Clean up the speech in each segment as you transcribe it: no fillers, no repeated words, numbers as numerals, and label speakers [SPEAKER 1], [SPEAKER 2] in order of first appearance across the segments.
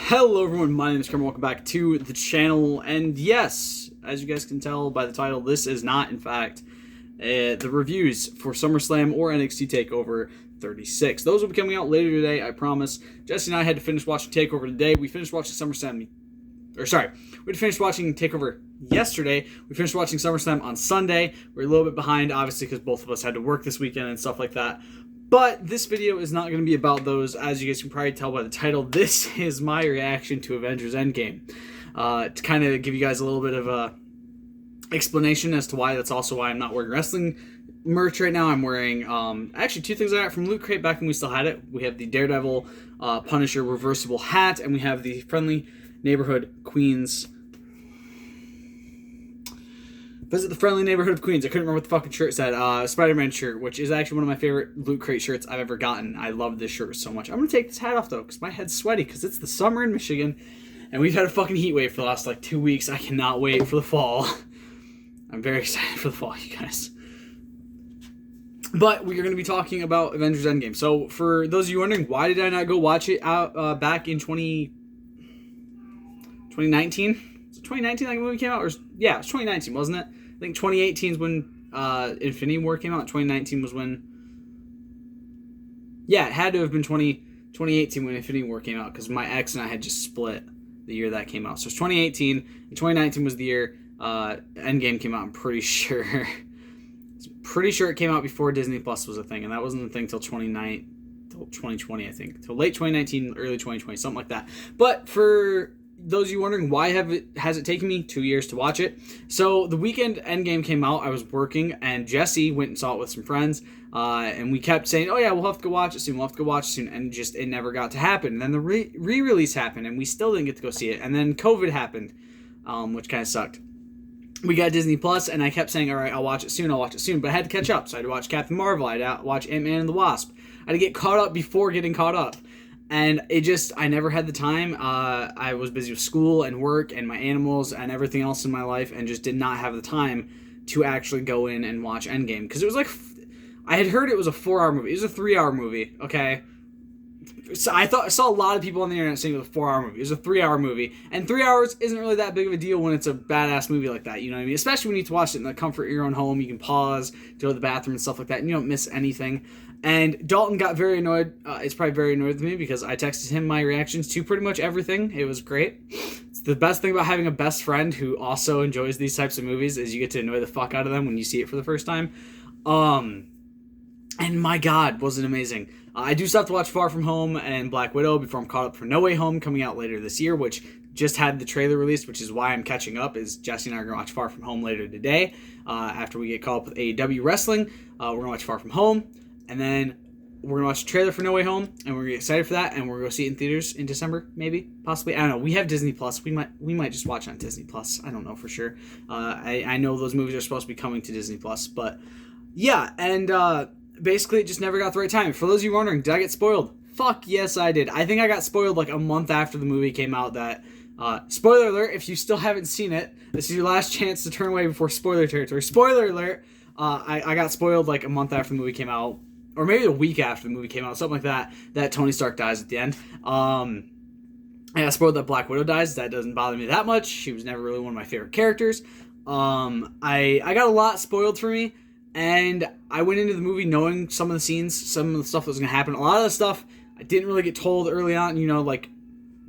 [SPEAKER 1] Hello everyone, my name is Cameron, welcome back to the channel, and yes, as you guys can tell by the title, this is not, in fact, the reviews for SummerSlam or NXT TakeOver 36. Those will be coming out later today, I promise. Jesse and I had to finish watching TakeOver today. We finished watching SummerSlam, we finished watching TakeOver yesterday. We finished watching SummerSlam on Sunday. We're a little bit behind, obviously, because both of us had to work this weekend and stuff like that. But this video is not going to be about those. As you guys can probably tell by the title, this is my reaction to Avengers Endgame. To kind of give you guys a little bit of a explanation as to why. That's also why I'm not wearing wrestling merch right now. I'm wearing actually two things I got from Loot Crate back when we still had it. We have the Daredevil Punisher reversible hat, and we have the Friendly Neighborhood Queens. Visit the Friendly Neighborhood of Queens. I couldn't remember what the fucking shirt said. Spider-Man shirt, which is actually one of my favorite Loot Crate shirts I've ever gotten. I love this shirt so much. I'm going to take this hat off, though, because my head's sweaty, because it's the summer in Michigan, and we've had a fucking heat wave for the last, 2 weeks. I cannot wait for the fall. I'm very excited for the fall, you guys. But we are going to be talking about Avengers Endgame. So, for those of you wondering, why did I not go watch it out back in 2019? Was it 2019 the movie came out? Yeah, it was 2019, wasn't it? I think 2018 is when Infinity War came out. 2019 was when... Yeah, it had to have been 2018 when Infinity War came out, because my ex and I had just split the year that came out. So it's 2018, and 2019 was the year Endgame came out, I'm pretty sure. Pretty sure it came out before Disney Plus was a thing, and that wasn't a thing till 2020, I think. Till late 2019, early 2020, something like that. But for those of you wondering, why has it taken me 2 years to watch it? So the weekend Endgame came out, I was working, and Jesse went and saw it with some friends, and we kept saying, oh yeah, we'll have to go watch it soon, and just it never got to happen. And then the re-release happened, and we still didn't get to go see it, and then COVID happened, which kind of sucked. We got Disney Plus, and I kept saying, all right, I'll watch it soon, but I had to catch up, so I had to watch Captain Marvel, I had to watch Ant-Man and the Wasp, I had to get caught up before getting caught up. And I never had the time. I was busy with school and work and my animals and everything else in my life, and just did not have the time to actually go in and watch Endgame. Because it was I had heard it was a 4-hour movie. It was a 3-hour movie, okay? So I saw a lot of people on the internet saying it was a 4-hour movie. It was a 3-hour movie. And 3 hours isn't really that big of a deal when it's a badass movie like that, you know what I mean? Especially when you get to watch it in the comfort of your own home. You can pause, go to the bathroom and stuff like that, and you don't miss anything. And Dalton got very annoyed. It's probably very annoyed with me because I texted him my reactions to pretty much everything. It was great. It's the best thing about having a best friend who also enjoys these types of movies is you get to annoy the fuck out of them when you see it for the first time. And my God, was it amazing. I do still have to watch Far From Home and Black Widow before I'm caught up for No Way Home coming out later this year, which just had the trailer released, which is why I'm catching up, is Jesse and I are going to watch Far From Home later today. After we get caught up with AEW Wrestling, we're going to watch Far From Home. And then we're going to watch the trailer for No Way Home, and we're going to get excited for that, and we're going to go see it in theaters in December, maybe, possibly. I don't know. We have Disney Plus. We might just watch it on Disney Plus. I don't know for sure. I know those movies are supposed to be coming to Disney Plus, but yeah, and basically it just never got the right time. For those of you wondering, did I get spoiled? Fuck yes, I did. I think I got spoiled a month after the movie came out. That spoiler alert, if you still haven't seen it, this is your last chance to turn away before spoiler territory. Spoiler alert, I got spoiled a month after the movie came out. Or maybe a week after the movie came out, something like that Tony Stark dies at the end. I got spoiled that Black Widow dies. That doesn't bother me that much. She was never really one of my favorite characters. I got a lot spoiled for me, and I went into the movie knowing some of the scenes, some of the stuff that was going to happen. A lot of the stuff I didn't really get told early on,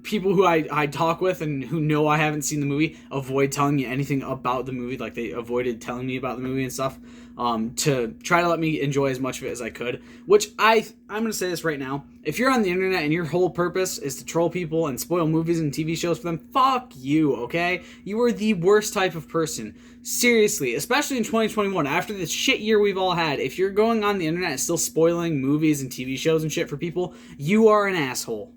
[SPEAKER 1] people who I talk with and who know I haven't seen the movie avoid telling me anything about the movie. They avoided telling me about the movie and stuff to try to let me enjoy as much of it as I could, which I'm going to say this right now. If you're on the internet and your whole purpose is to troll people and spoil movies and TV shows for them, fuck you, okay? You are the worst type of person. Seriously, especially in 2021, after the shit year we've all had, if you're going on the internet and still spoiling movies and TV shows and shit for people, you are an asshole.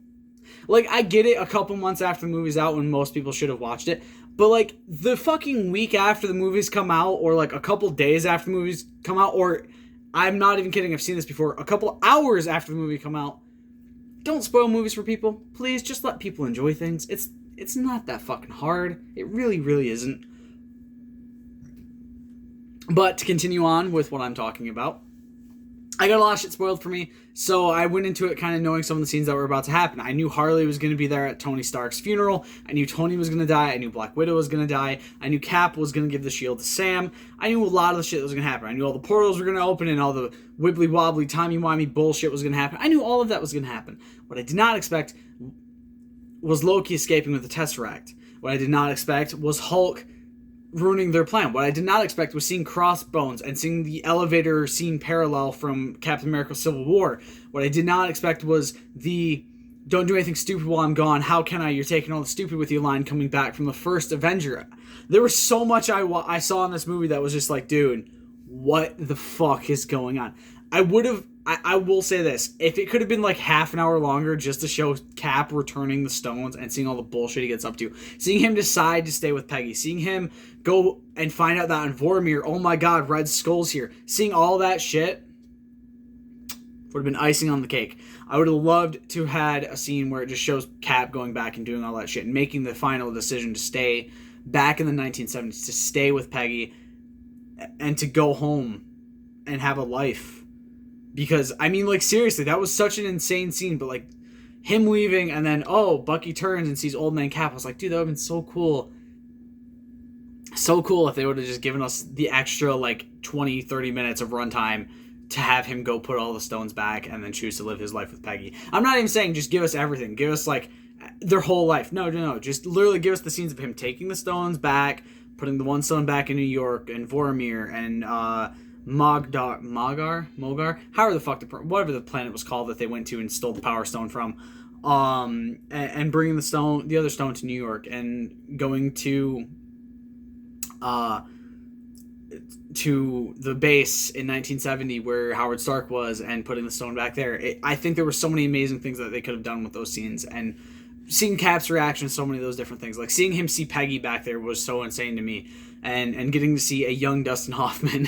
[SPEAKER 1] I get it a couple months after the movie's out when most people should have watched it, but, the fucking week after the movies come out, or, a couple days after the movies come out, or, I'm not even kidding, I've seen this before, a couple hours after the movie come out, don't spoil movies for people. Please, just let people enjoy things. It's not that fucking hard. It really, really isn't. But to continue on with what I'm talking about, I got a lot of shit spoiled for me, so I went into it kind of knowing some of the scenes that were about to happen. I knew Harley was going to be there at Tony Stark's funeral. I knew Tony was going to die. I knew Black Widow was going to die. I knew Cap was going to give the shield to Sam. I knew a lot of the shit that was going to happen. I knew all the portals were going to open and all the wibbly-wobbly, timey-wimey bullshit was going to happen. I knew all of that was going to happen. What I did not expect was Loki escaping with the Tesseract. What I did not expect was Hulk ruining their plan. What I did not expect was seeing Crossbones and seeing the elevator scene parallel from Captain America Civil War. What I did not expect was the "don't do anything stupid while I'm gone, how can I, you're taking all the stupid with you" line coming back from the first Avenger. There was so much I saw in this movie that was just like, dude, what the fuck is going on? I will say this, if it could have been like half an hour longer just to show Cap returning the stones and seeing all the bullshit he gets up to, seeing him decide to stay with Peggy, seeing him go and find out that on Vormir, oh my god, Red Skull's here, seeing all that shit would have been icing on the cake. I would have loved to have had a scene where it just shows Cap going back and doing all that shit and making the final decision to stay back in the 1970s, to stay with Peggy and to go home and have a life. Because, I mean, like, seriously, that was such an insane scene, but, like, him leaving and then, oh, Bucky turns and sees Old Man Cap. I was like, dude, that would have been so cool. So cool if they would have just given us the extra, like, 20, 30 minutes of runtime to have him go put all the stones back and then choose to live his life with Peggy. I'm not even saying just give us everything. Give us, like, their whole life. No. Just literally give us the scenes of him taking the stones back, putting the one stone back in New York, and Vormir, and, Mogar, however the fuck whatever the planet was called that they went to and stole the Power Stone from, and bringing the other stone to New York, and going to the base in 1970 where Howard Stark was and putting the stone back there. I think there were so many amazing things that they could have done with those scenes, and seeing Cap's reaction to so many of those different things, like seeing him see Peggy back there was so insane to me. And getting to see a young Dustin Hoffman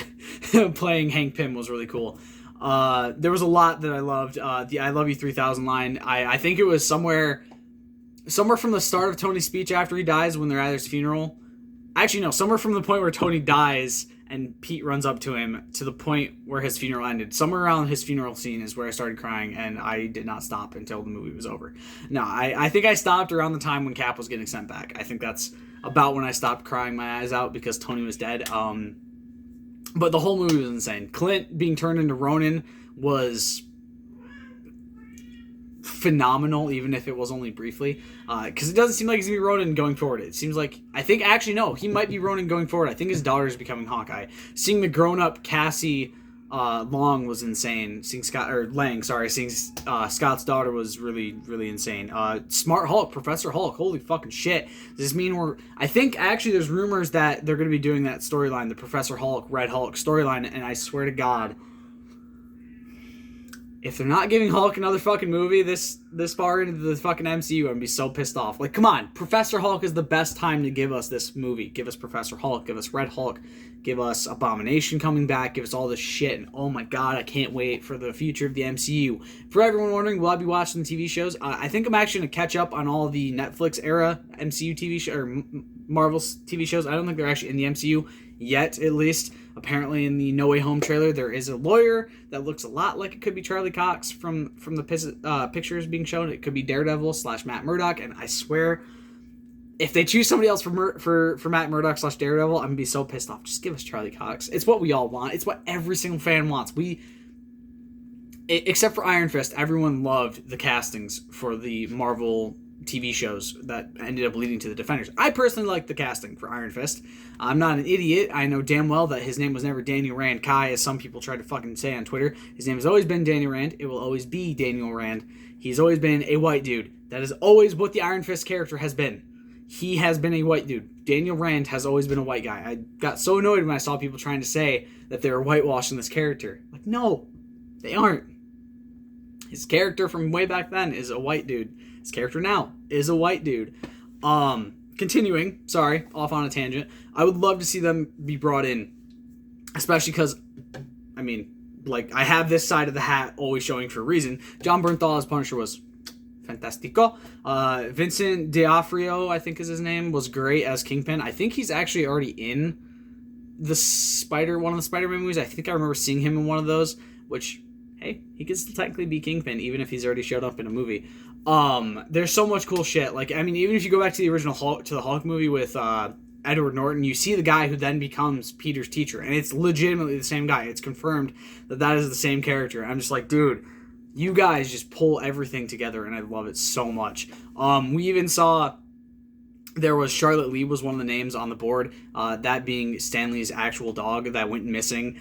[SPEAKER 1] playing Hank Pym was really cool. There was a lot that I loved. The "I love you 3000" line, I think it was somewhere from the start of Tony's speech after he dies when they're at his funeral. Actually, no, somewhere from the point where Tony dies and Pete runs up to him to the point where his funeral ended. Somewhere around his funeral scene is where I started crying, and I did not stop until the movie was over. No, I think I stopped around the time when Cap was getting sent back. I think that's about when I stopped crying my eyes out because Tony was dead. But the whole movie was insane. Clint being turned into Ronin was phenomenal, even if it was only briefly. Because it doesn't seem like he's going to be Ronin going forward. It seems like, he might be Ronin going forward. I think his daughter's becoming Hawkeye. Seeing the grown-up Cassie Lang was insane. Seeing Scott's daughter was really, really insane. Smart Hulk, Professor Hulk, holy fucking shit. Does this mean I think actually there's rumors that they're going to be doing that storyline, the Professor Hulk, Red Hulk storyline, and I swear to God, if they're not giving Hulk another fucking movie this far into the fucking MCU, I'm gonna be so pissed off. Like, come on, Professor Hulk is the best time to give us this movie. Give us Professor Hulk, give us Red Hulk, give us Abomination coming back, give us all this shit, and oh my god, I can't wait for the future of the MCU. For everyone wondering, will I be watching the TV shows? I think I'm actually gonna catch up on all the Netflix era MCU TV shows, or Marvel's TV shows. I don't think they're actually in the MCU yet, at least. Apparently in the No Way Home trailer, there is a lawyer that looks a lot like it could be Charlie Cox from the pictures being shown. It could be Daredevil / Matt Murdock, and I swear, if they choose somebody else for Matt Murdock / Daredevil, I'm gonna be so pissed off. Just give us Charlie Cox. It's what we all want. It's what every single fan wants. Except for Iron Fist, everyone loved the castings for the Marvel TV shows that ended up leading to the Defenders. I personally like the casting for Iron Fist. I'm not an idiot. I know damn well that his name was never Daniel Rand Kai, as some people try to fucking say on Twitter. His name has always been Daniel Rand. It will always be Daniel Rand. He's always been a white dude. That is always what the Iron Fist character has been. He has been a white dude. Daniel Rand has always been a white guy. I got so annoyed when I saw people trying to say that they were whitewashing this character. Like, no, they aren't. His character from way back then is a white dude. His character now is a white dude. Continuing, sorry, off on a tangent. I would love to see them be brought in, especially because, I mean, like, I have this side of the hat always showing for a reason. John Bernthal as Punisher was fantastico. Vincent D'Onofrio, I think is his name, was great as Kingpin. I think he's actually already in one of the Spider-Man movies. I think I remember seeing him in one of those, which hey, he could still technically be Kingpin even if he's already showed up in a movie. There's so much cool shit. Like, I mean, even if you go back to the original Hulk, to the Hulk movie with Edward Norton, you see the guy who then becomes Peter's teacher, and it's legitimately the same guy. It's confirmed that is the same character. I'm just like, dude, you guys just pull everything together, and I love it so much. We even saw there was Charlotte Lee was one of the names on the board, that being Stanley's actual dog that went missing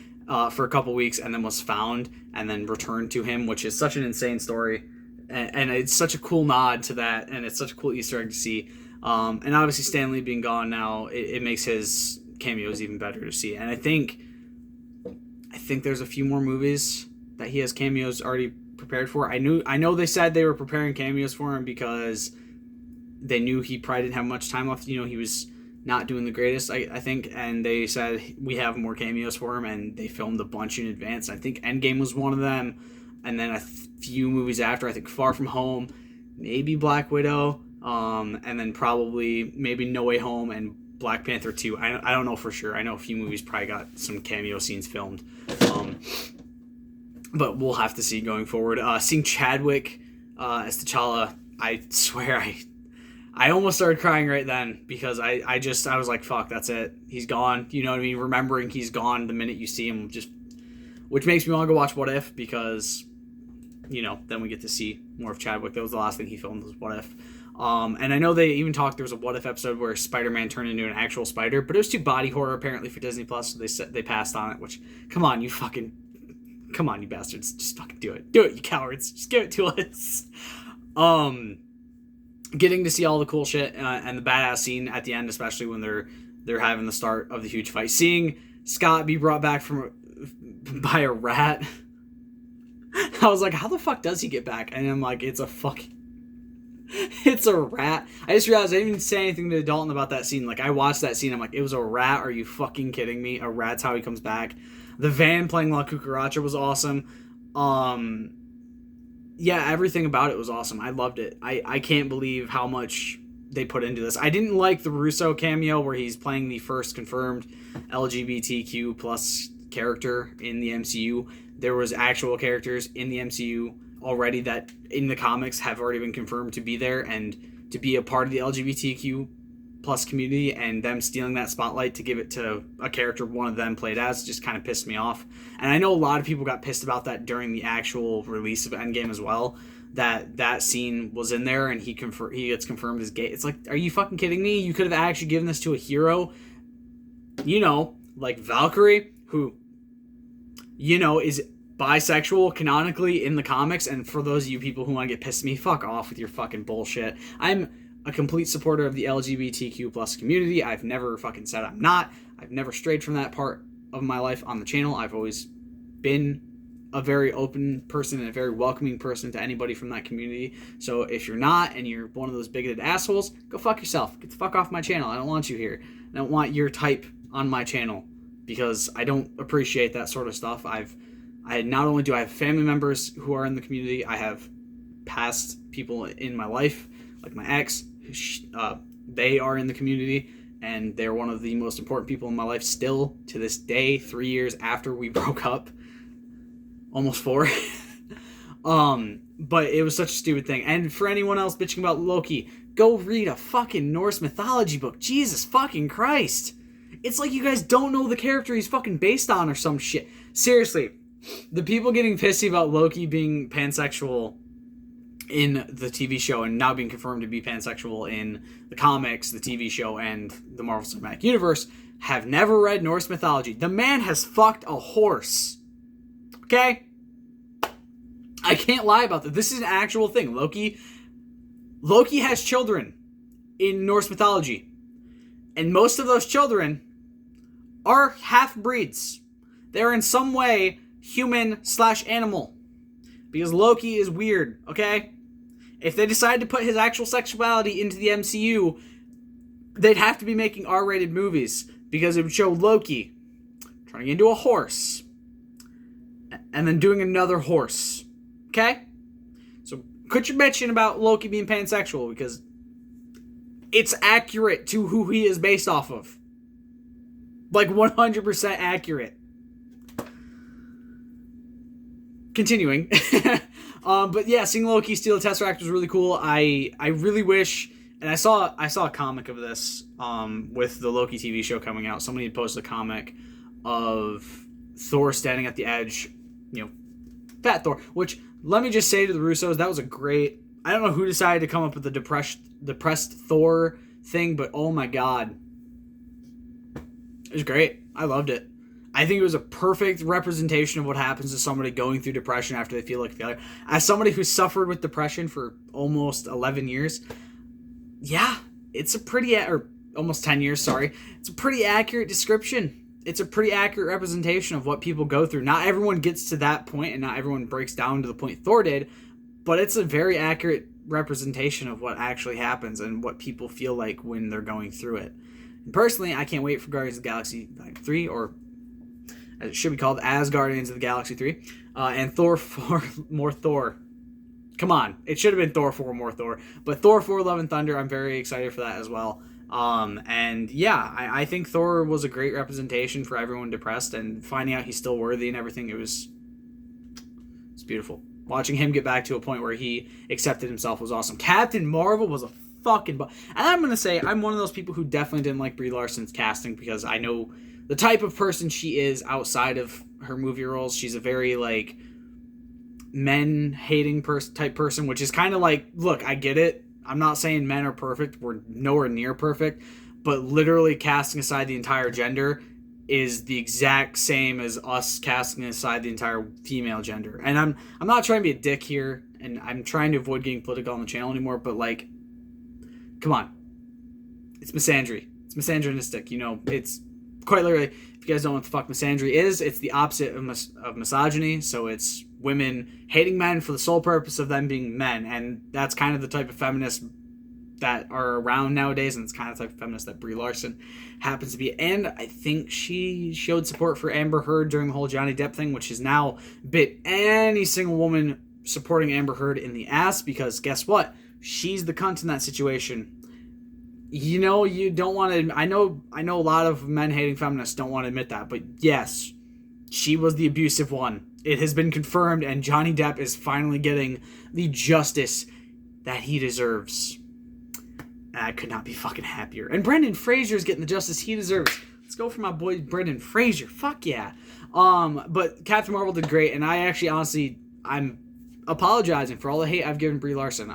[SPEAKER 1] for a couple weeks and then was found and then returned to him, which is such an insane story. And it's such a cool nod to that, and it's such a cool Easter egg to see. And obviously Stanley being gone now, it makes his cameos even better to see. And I think there's a few more movies that he has cameos already prepared for. I know they said they were preparing cameos for him because they knew he probably didn't have much time left. You know, he was not doing the greatest, I think, and they said we have more cameos for him, and they filmed a bunch in advance. I think Endgame was one of them, and then a few movies after. I think Far From Home, maybe Black Widow, and then probably maybe No Way Home and Black Panther 2. I don't know for sure. I know a few movies probably got some cameo scenes filmed, but we'll have to see going forward. Seeing Chadwick as T'Challa, I swear I almost started crying right then because I was like, fuck, that's it. He's gone. You know what I mean? Remembering he's gone the minute you see him, which makes me want to go watch What If, because, you know, then we get to see more of Chadwick. That was the last thing he filmed, was What If. And I know they even talked, there was a What If episode where Spider-Man turned into an actual spider, but it was too body horror apparently for Disney Plus, so they passed on it, which, come on, you bastards. Just fucking do it. Do it, you cowards. Just give it to us. Getting to see all the cool shit and the badass scene at the end, especially when they're having the start of the huge fight. Seeing Scott be brought back by a rat. I was like, how the fuck does he get back? And I'm like, it's a rat. I just realized I didn't even say anything to Dalton about that scene. Like, I watched that scene, I'm like, it was a rat? Are you fucking kidding me? A rat's how he comes back. The van playing La Cucaracha was awesome. Yeah, everything about it was awesome. I loved it. I can't believe how much they put into this. I didn't like the Russo cameo where he's playing the first confirmed LGBTQ plus character in the MCU. There was actual characters in the MCU already that in the comics have already been confirmed to be there, and to be a part of the LGBTQ plus community, and them stealing that spotlight to give it to a character one of them played as just kind of pissed me off. And I know a lot of people got pissed about that during the actual release of Endgame as well, that scene was in there and he gets confirmed as gay. It's like, are you fucking kidding me? You could have actually given this to a hero, you know, like Valkyrie, who, you know, is bisexual canonically in the comics. And for those of you people who want to get pissed at me, fuck off with your fucking bullshit. I'm a complete supporter of the LGBTQ plus community. I've never fucking said I'm not. I've never strayed from that part of my life on the channel. I've always been a very open person and a very welcoming person to anybody from that community. So if you're not, and you're one of those bigoted assholes, go fuck yourself. Get the fuck off my channel. I don't want you here. I don't want your type on my channel, because I don't appreciate that sort of stuff. Not only do I have family members who are in the community, I have past people in my life, like my ex. They are in the community, and they're one of the most important people in my life still to this day, 3 years after we broke up. Almost 4. But it was such a stupid thing. And for anyone else bitching about Loki, go read a fucking Norse mythology book. Jesus fucking Christ. It's like you guys don't know the character he's fucking based on or some shit. Seriously, the people getting pissy about Loki being pansexual in the TV show and now being confirmed to be pansexual in the comics, the TV show, and the Marvel Cinematic Universe have never read Norse mythology. The man has fucked a horse. Okay? I can't lie about that. This is an actual thing. Loki has children in Norse mythology. And most of those children are half-breeds. They're in some way human/animal. Because Loki is weird, okay? If they decide to put his actual sexuality into the MCU, they'd have to be making R-rated movies, because it would show Loki turning into a horse and then doing another horse, okay? So quit your bitching about Loki being pansexual, because it's accurate to who he is based off of. Like 100% accurate. continuing. But yeah, seeing Loki steal the Tesseract was really cool. I really wish, and I saw a comic of this with the Loki TV show coming out. Somebody had posted a comic of Thor standing at the edge, Fat Thor. Which, let me just say to the Russos, that was a great. I don't know who decided to come up with the depressed Thor thing, but oh my god, it was great. I loved it. I think it was a perfect representation of what happens to somebody going through depression after they feel like a failure. As somebody who suffered with depression for almost 11 years, yeah, it's a pretty, or almost 10 years, sorry. It's a pretty accurate description. It's a pretty accurate representation of what people go through. Not everyone gets to that point, and not everyone breaks down to the point Thor did, but it's a very accurate representation of what actually happens and what people feel like when they're going through it. And personally, I can't wait for Guardians of the Galaxy 3, or as it should be called, as Guardians of the Galaxy 3, and Thor 4, more Thor. Come on, it should have been Thor 4, more Thor, but Thor 4, Love and Thunder, I'm very excited for that as well. And yeah, I think Thor was a great representation for everyone depressed, and finding out he's still worthy and everything, it's beautiful. Watching him get back to a point where he accepted himself was awesome. Captain Marvel was a fucking... And I'm going to say, I'm one of those people who definitely didn't like Brie Larson's casting, because I know the type of person she is outside of her movie roles. She's a very, like, men-hating type person, which is kind of like, look, I get it. I'm not saying men are perfect. We're nowhere near perfect. But literally casting aside the entire gender is the exact same as us casting aside the entire female gender. And I'm not trying to be a dick here, and I'm trying to avoid getting political on the channel anymore, but, like, come on. It's misandry. It's misogynistic. It's quite literally, if you guys don't know what the fuck misandry is, it's the opposite of misogyny. So it's women hating men for the sole purpose of them being men. And that's kind of the type of feminists that are around nowadays, and it's kind of the type of feminist that Brie Larson happens to be. And I think she showed support for Amber Heard during the whole Johnny Depp thing, which has now bit any single woman supporting Amber Heard in the ass, because guess what? She's the cunt in that situation. You don't want to... I know a lot of men-hating feminists don't want to admit that, but yes, she was the abusive one. It has been confirmed, and Johnny Depp is finally getting the justice that he deserves. And I could not be fucking happier. And Brendan Fraser's getting the justice he deserves. Let's go for my boy Brendan Fraser. Fuck yeah. But Captain Marvel did great, and I actually, honestly, I'm apologizing for all the hate I've given Brie Larson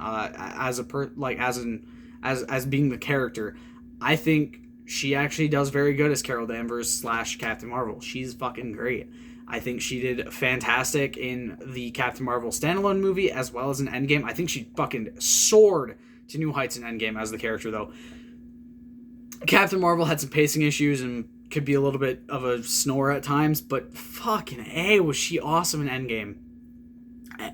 [SPEAKER 1] as being the character. I think she actually does very good as Carol Danvers / Captain Marvel. She's fucking great. I think she did fantastic in the Captain Marvel standalone movie as well as in Endgame. I think she fucking soared to new heights in Endgame as the character, though. Captain Marvel had some pacing issues and could be a little bit of a snore at times, but fucking A, was she awesome in Endgame.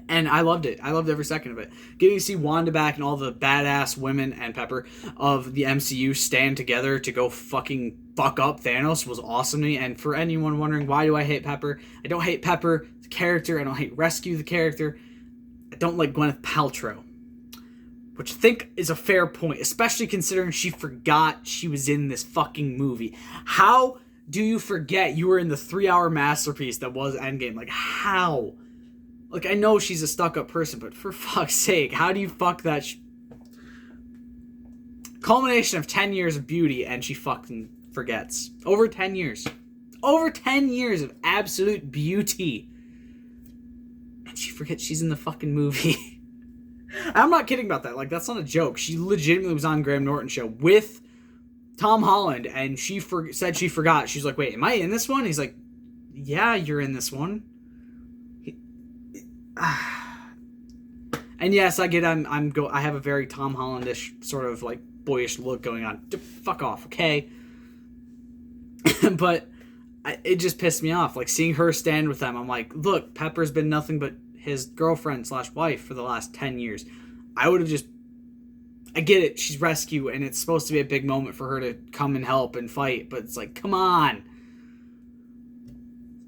[SPEAKER 1] And I loved it. I loved every second of it. Getting to see Wanda back and all the badass women and Pepper of the MCU stand together to go fuck up Thanos was awesome to me. And for anyone wondering, why do I hate Pepper? I don't hate Pepper, the character. I don't hate Rescue, the character. I don't like Gwyneth Paltrow, which I think is a fair point, especially considering she forgot she was in this fucking movie. How do you forget you were in the 3-hour masterpiece that was Endgame? Like, how? Like, I know she's a stuck-up person, but for fuck's sake, how do you fuck that? Culmination of 10 years of beauty, and she fucking forgets. Over 10 years. Over 10 years of absolute beauty. And she forgets she's in the fucking movie. I'm not kidding about that. Like, that's not a joke. She legitimately was on Graham Norton's show with Tom Holland, and she said she forgot. She's like, wait, am I in this one? He's like, yeah, you're in this one. And yes, I get I have a very Tom Hollandish sort of like boyish look going on. Fuck off, okay? But it just pissed me off. Like, seeing her stand with them, I'm like, look, Pepper's been nothing but his girlfriend / wife for the last 10 years. I would have just... I get it, she's Rescue, and it's supposed to be a big moment for her to come and help and fight, but it's like, come on.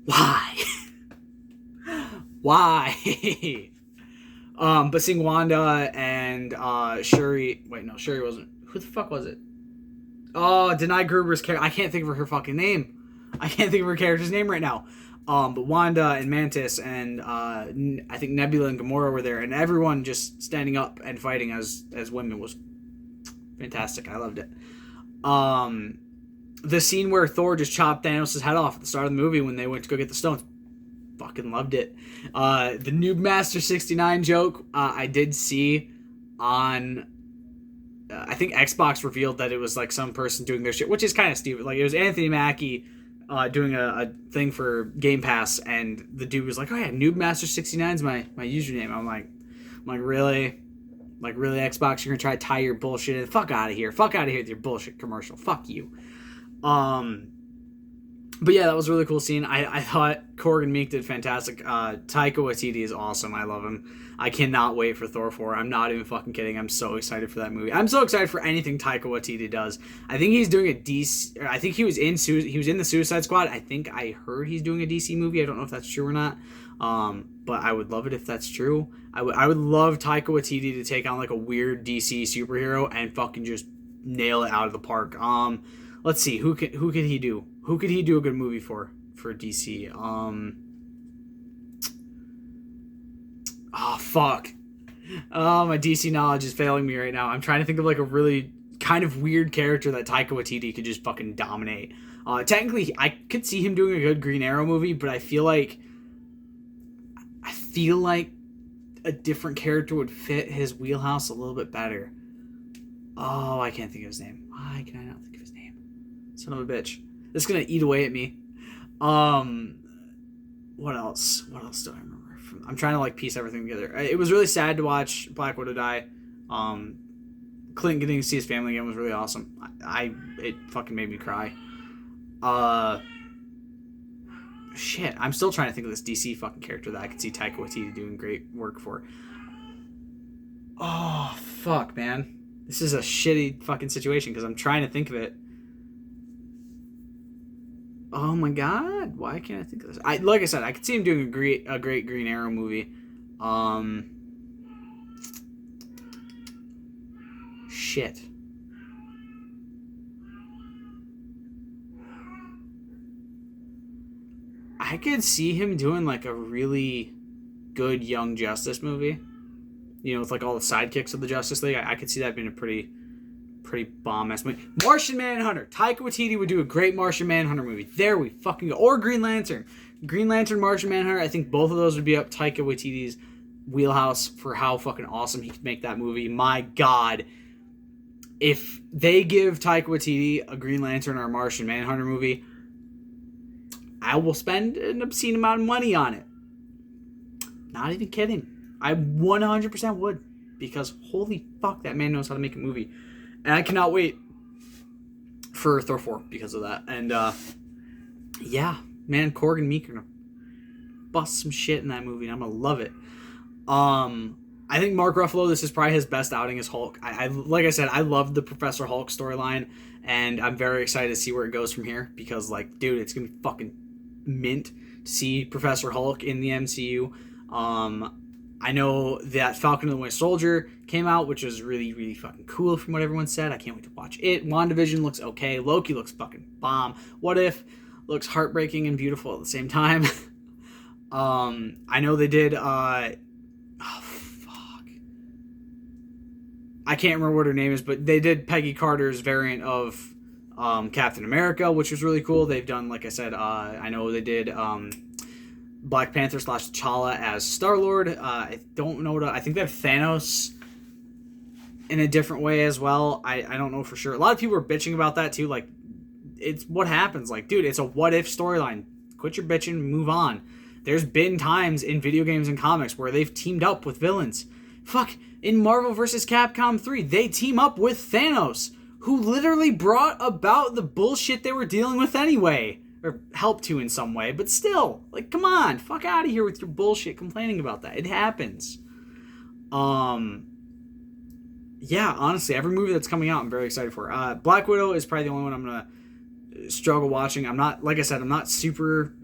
[SPEAKER 1] Why? Why? But seeing Wanda and Shuri... Wait, no, Shuri wasn't... Who the fuck was it? Oh, Denai Gruber's character. I can't think of her fucking name. I can't think of her character's name right now. But Wanda and Mantis and I think Nebula and Gamora were there, and everyone just standing up and fighting as women was fantastic. I loved it. The scene where Thor just chopped Thanos' head off at the start of the movie when they went to go get the stones, fucking loved it. The Noob Master 69 joke I did see on I think Xbox revealed that it was like some person doing their shit, which is kind of stupid. Like it was Anthony Mackie doing a thing for Game Pass, and the dude was like, "Oh yeah, Noob Master 69 is my username." I'm like, really? Like really, Xbox? You're gonna try to tie your bullshit in? Fuck out of here! Fuck out of here with your bullshit commercial! Fuck you. But yeah, that was a really cool scene. I thought Korg and Meek did fantastic. Taika Waititi is awesome. I love him. I cannot wait for Thor 4. I'm not even fucking kidding. I'm so excited for that movie. I'm so excited for anything Taika Waititi does. I think he's doing a DC. I think he was in the Suicide Squad. I think I heard he's doing a DC movie. I don't know if that's true or not. But I would love it if that's true. I would love Taika Waititi to take on like a weird DC superhero and fucking just nail it out of the park. Let's see who could he do? Who could he do a good movie for DC? Oh fuck. Oh, my DC knowledge is failing me right now. I'm trying to think of like a really kind of weird character that Taika Waititi could just fucking dominate. Technically, I could see him doing a good Green Arrow movie, but I feel like a different character would fit his wheelhouse a little bit better. Oh, I can't think of his name. Why can I not think of his name? Son of a bitch. This is gonna eat away at me. What else? What else do I remember? I'm trying to like piece everything together. It was really sad to watch Black Widow die. Clint getting to see his family again was really awesome. It fucking made me cry. Shit, I'm still trying to think of this DC fucking character that I could see Taika Waititi doing great work for. Oh fuck, man, this is a shitty fucking situation because I'm trying to think of it. Oh my god, why can't I think of this? Like I said, I could see him doing a great Green Arrow movie. Shit. I could see him doing like a really good Young Justice movie. You know, with like all the sidekicks of the Justice League. I could see that being a pretty bomb-ass movie. Martian Manhunter. Taika Waititi would do a great Martian Manhunter movie. There we fucking go. Or Green Lantern. Green Lantern, Martian Manhunter. I think both of those would be up Taika Waititi's wheelhouse for how fucking awesome he could make that movie. My god. If they give Taika Waititi a Green Lantern or a Martian Manhunter movie, I will spend an obscene amount of money on it. Not even kidding. I 100% would. Because holy fuck, that man knows how to make a movie. And I cannot wait for Thor 4 because of that. And, yeah, man, Korg and Meek are going to bust some shit in that movie, and I'm going to love it. I think Mark Ruffalo, this is probably his best outing as Hulk. I like I said, I love the Professor Hulk storyline, and I'm very excited to see where it goes from here because, like, dude, it's going to be fucking mint to see Professor Hulk in the MCU. I know that Falcon and the Winter Soldier came out, which was really, really fucking cool from what everyone said. I can't wait to watch it. WandaVision looks okay. Loki looks fucking bomb. What If looks heartbreaking and beautiful at the same time. I know they did, oh, fuck. I can't remember what her name is, but they did Peggy Carter's variant of Captain America, which was really cool. They've done, like I said, I know they did Black Panther / T'Challa as Star-Lord. I don't know I think they have Thanos in a different way as well. I don't know for sure. A lot of people are bitching about that too. Like, it's what happens. Like, dude, it's a what if storyline. Quit your bitching and move on. There's been times in video games and comics where they've teamed up with villains. Fuck, in Marvel vs. Capcom 3, they team up with Thanos, who literally brought about the bullshit they were dealing with anyway. Or helped to in some way, but still, like, come on, fuck out of here with your bullshit complaining about that. It happens. Yeah, honestly, every movie that's coming out, I'm very excited for. Black Widow is probably the only one I'm gonna struggle watching. I'm not, like I said, I'm not super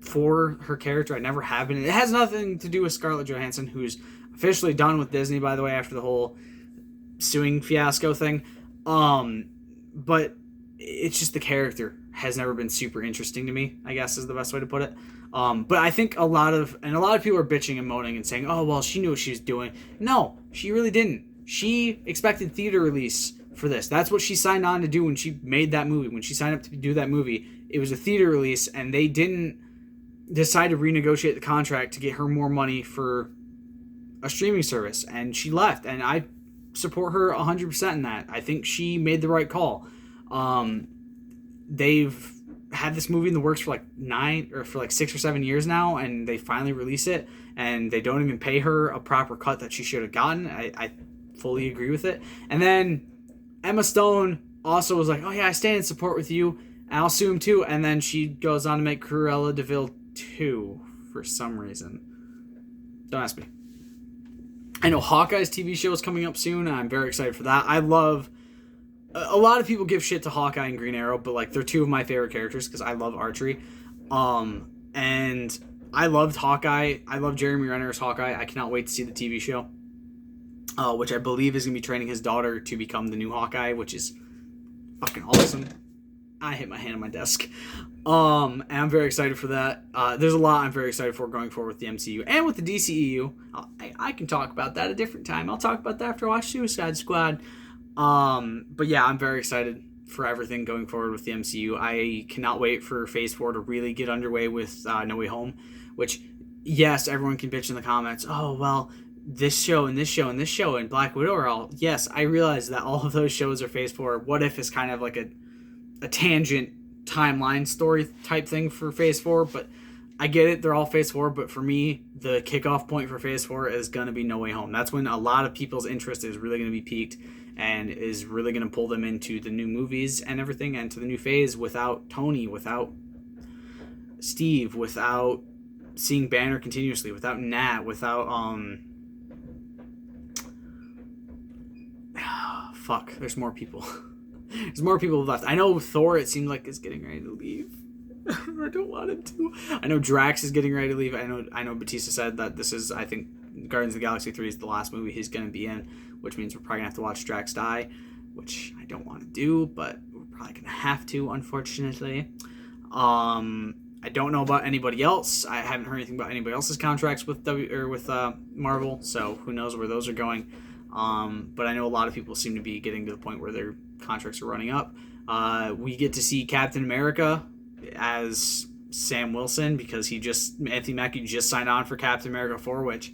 [SPEAKER 1] for her character. I never have been. It has nothing to do with Scarlett Johansson, who's officially done with Disney, by the way, after the whole suing fiasco thing. But it's just the character has never been super interesting to me, I guess is the best way to put it. But I think a lot of people are bitching and moaning and saying, oh, well, she knew what she was doing. No, she really didn't. She expected theater release for this. That's what she signed on to do when she made that movie. When she signed up to do that movie, it was a theater release, and they didn't decide to renegotiate the contract to get her more money for a streaming service. And she left, and I support her 100% in that. I think she made the right call. They've had this movie in the works for like 6 or 7 years now, and they finally release it, and they don't even pay her a proper cut that she should have gotten. I fully agree with it. And then Emma Stone also was like, oh yeah, I stand in support with you, and I'll sue him too. And then she goes on to make Cruella de Vil 2 for some reason. Don't ask me. I know Hawkeye's TV show is coming up soon, and I'm very excited for that. I love... A lot of people give shit to Hawkeye and Green Arrow, but like they're two of my favorite characters because I love archery. And I loved Hawkeye. I love Jeremy Renner's Hawkeye. I cannot wait to see the TV show, which I believe is going to be training his daughter to become the new Hawkeye, which is fucking awesome. I hit my hand on my desk. And I'm very excited for that. There's a lot I'm very excited for going forward with the MCU and with the DCEU. I can talk about that a different time. I'll talk about that after I watch Suicide Squad. But yeah, I'm very excited for everything going forward with the MCU. I cannot wait for Phase 4 to really get underway with No Way Home, which, yes, everyone can bitch in the comments, oh, well, this show and this show and this show and Black Widow are all... Yes, I realize that all of those shows are Phase 4. What If is kind of like a tangent timeline story type thing for Phase 4, but I get it, they're all Phase 4, but for me, the kickoff point for Phase 4 is going to be No Way Home. That's when a lot of people's interest is really going to be piqued and is really going to pull them into the new movies and everything, and to the new phase without Tony, without Steve, without seeing Banner continuously, without Nat, without, fuck, there's more people. There's more people left. I know Thor, it seemed like, is getting ready to leave. I don't want him to. I know Drax is getting ready to leave. I know Batista said that this is, I think, Guardians of the Galaxy 3 is the last movie he's going to be in, which means we're probably going to have to watch Drax die, which I don't want to do, but we're probably going to have to, unfortunately. I don't know about anybody else. I haven't heard anything about anybody else's contracts with Marvel, so who knows where those are going. But I know a lot of people seem to be getting to the point where their contracts are running up. We get to see Captain America as Sam Wilson because Anthony Mackie just signed on for Captain America 4, which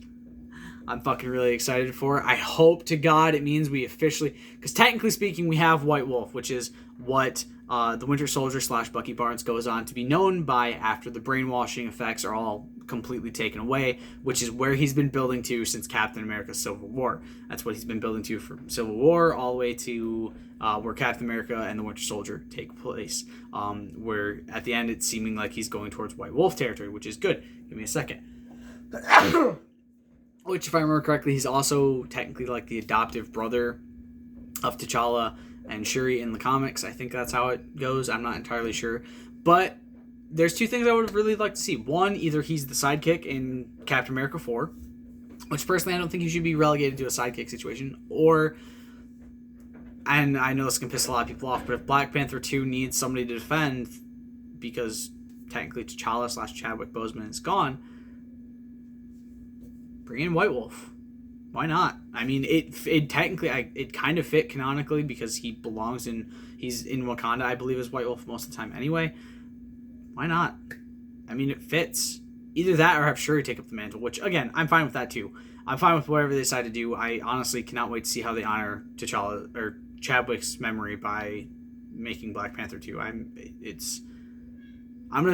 [SPEAKER 1] I'm fucking really excited for. I hope to God it means we officially, because technically speaking, we have White Wolf, which is what the Winter Soldier / Bucky Barnes goes on to be known by after the brainwashing effects are all completely taken away, which is where he's been building to since Captain America Civil War. That's what he's been building to from Civil War all the way to where Captain America and the Winter Soldier take place, where at the end it's seeming like he's going towards White Wolf territory, which is good. Give me a second. Which, if I remember correctly, he's also technically like the adoptive brother of T'Challa and Shuri in the comics. I think that's how it goes. I'm not entirely sure. But there's two things I would really like to see. One, either he's the sidekick in Captain America 4, which personally I don't think he should be relegated to a sidekick situation, or, and I know this can piss a lot of people off, but if Black Panther 2 needs somebody to defend because technically T'Challa / Chadwick Boseman is gone, bring in White Wolf. Why not? I mean, it technically, it kind of fit canonically because he's in Wakanda, I believe, as White Wolf most of the time anyway. Why not? I mean, it fits. Either that or have Shuri take up the mantle, which, again, I'm fine with that too. I'm fine with whatever they decide to do. I honestly cannot wait to see how they honor T'Challa, or Chadwick's memory by making Black Panther 2. I'm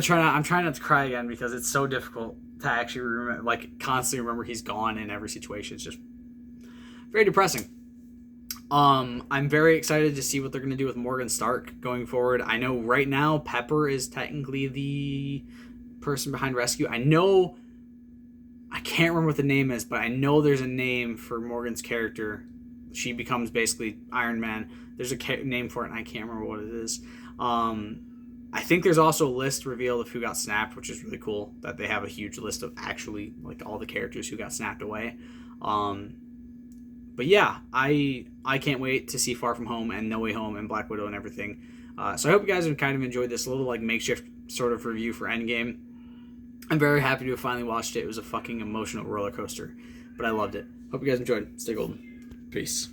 [SPEAKER 1] trying not to cry again because it's so difficult to actually remember, like, constantly remember he's gone in every situation. It's just very depressing. I'm very excited to see what they're going to do with Morgan Stark going forward. I know right now Pepper is technically the person behind Rescue. I can't remember what the name is, but I know there's a name for Morgan's character. She becomes basically Iron Man. There's a name for it, and I can't remember what it is. I think there's also a list revealed of who got snapped, which is really cool that they have a huge list of actually like all the characters who got snapped away. But yeah, I can't wait to see Far From Home and No Way Home and Black Widow and everything. So I hope you guys have kind of enjoyed this little like makeshift sort of review for Endgame. I'm very happy to have finally watched it. It was a fucking emotional roller coaster, but I loved it. Hope you guys enjoyed. Stay golden. Peace.